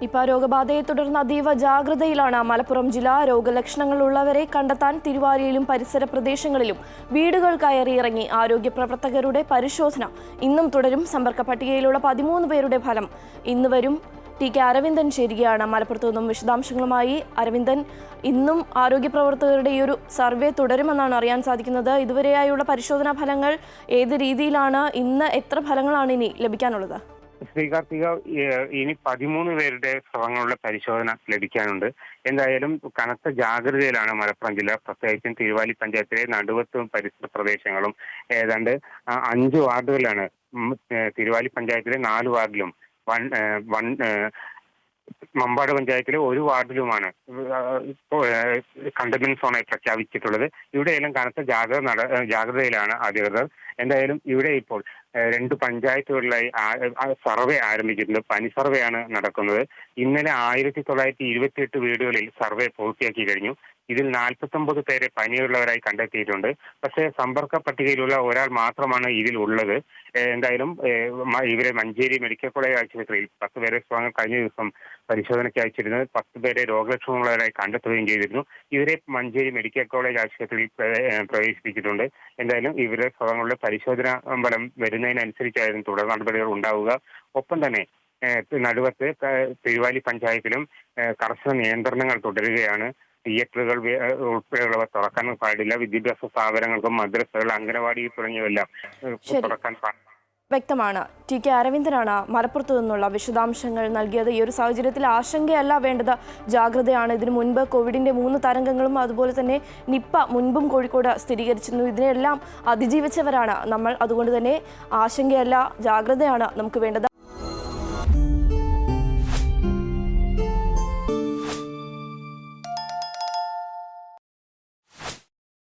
Nipah രോഗബാധയെ തുടർന്ന് അതീവ ജാഗ്രതയിലാണ് മലപ്പുറം ജില്ല. രോഗലക്ഷണങ്ങളുള്ളവരെ കണ്ടെത്താൻ തിരുവാലിയിലും പരിസര പ്രദേശങ്ങളിലും വീടുകൾ കയറിയിറങ്ങി ആരോഗ്യ പ്രവർത്തകരുടെ പരിശോധന ഇന്നും തുടരും. സമ്പർക്ക പട്ടികയിലുള്ള 13 പേരുടെ ഫലം ഇന്ന് വരും. ടി കെ അരവിന്ദൻ ചേരുകയാണ് മലപ്പുറത്തു നിന്നും വിശദാംശങ്ങളുമായി. അരവിന്ദൻ, ഇന്നും ആരോഗ്യ പ്രവർത്തകരുടെ ഈ ഒരു സർവേ തുടരുമെന്നാണ് അറിയാൻ സാധിക്കുന്നത്. ഇതുവരെയായുള്ള പരിശോധനാ ഫലങ്ങൾ ഏത് രീതിയിലാണ്? ഇന്ന് എത്ര ഫലങ്ങളാണ് ഇനി ലഭിക്കാനുള്ളത്? ശ്രീകാർത്തിക, ഇനി 13 പേരുടെ സ്രവങ്ങളുടെ പരിശോധന ലഭിക്കാനുണ്ട്. എന്തായാലും കനത്ത ജാഗ്രതയിലാണ് മലപ്പുറം ജില്ല. പ്രത്യേകിച്ചും തിരുവാലി പഞ്ചായത്തിലെ നടുവത്തും പരിസര പ്രദേശങ്ങളും ഏതാണ്ട് 5 വാർഡുകളിലാണ്. തിരുവാലി പഞ്ചായത്തിലെ 4 വാർഡിലും മമ്പാട് പഞ്ചായത്തിലെ 1 വാർഡിലുമാണ് കണ്ടെയ്ൻമെന്റ് സോണായി പ്രഖ്യാപിച്ചിട്ടുള്ളത്. ഇവിടെയെല്ലാം കനത്ത ജാഗ്രതയിലാണ് അധികൃതർ. എന്തായാലും ഇവിടെ ഇപ്പോൾ 2 പഞ്ചായത്തുകളിലായി സർവേ ആരംഭിച്ചിട്ടുണ്ട്. പനി സർവേയാണ് നടക്കുന്നത്. ഇന്നലെ 1928 വീടുകളിൽ സർവേ പൂർത്തിയാക്കി കഴിഞ്ഞു. ഇതിൽ 49 പേരെ പനിയുള്ളവരായി കണ്ടെത്തിയിട്ടുണ്ട്. പക്ഷേ സമ്പർക്ക പട്ടികയിലുള്ള ഒരാൾ മാത്രമാണ് ഇതിൽ ഉള്ളത്. എന്തായാലും ഇവരെ മഞ്ചേരി മെഡിക്കൽ കോളേജ് ആശുപത്രിയിൽ 10 പേരെ കഴിഞ്ഞ ദിവസം പരിശോധനയ്ക്ക് അയച്ചിരുന്നത്. 10 പേരെ രോഗലക്ഷണമുള്ളവരായി കണ്ടെത്തുകയും ചെയ്തിരുന്നു. ഇവരെ മഞ്ചേരി മെഡിക്കൽ കോളേജ് ആശുപത്രിയിൽ പ്രവേശിപ്പിച്ചിട്ടുണ്ട്. എന്തായാലും ഇവരുടെ സ്വങ്ങളുടെ പരിശോധനാ ഫലം വരുന്നതിനനുസരിച്ചായിരുന്നു തുടർ നടപടികൾ ഉണ്ടാവുക. ഒപ്പം തന്നെ നടുവത്ത് തിരുവാലി പഞ്ചായത്തിലും കർശന നിയന്ത്രണങ്ങൾ തുടരുകയാണ്. തിയേറ്ററുകൾ ഉൾപ്പെടെയുള്ളവ തുറക്കാൻ പാടില്ല. വിദ്യാഭ്യാസ സ്ഥാപനങ്ങൾക്കും മദ്രസകൾ, അംഗനവാടി തുടങ്ങിയവെല്ലാം തുറക്കാൻ പാടില്ല. വ്യക്തമാണ്. ടി കെ അരവിന്ദനാണ് മലപ്പുറത്തു നിന്നുള്ള വിശദാംശങ്ങൾ നൽകിയത്. ഈ ഒരു സാഹചര്യത്തിൽ ആശങ്കയല്ല വേണ്ടത്, ജാഗ്രതയാണ്. ഇതിനു മുൻപ് കോവിഡിന്റെ 3 തരംഗങ്ങളും അതുപോലെ തന്നെ നിപ്പ മുൻപും കോഴിക്കോട് സ്ഥിരീകരിച്ചിരുന്നു. ഇതിനെല്ലാം അതിജീവിച്ചവരാണ് നമ്മൾ. അതുകൊണ്ട് തന്നെ ആശങ്കയല്ല, ജാഗ്രതയാണ് നമുക്ക് വേണ്ടത്.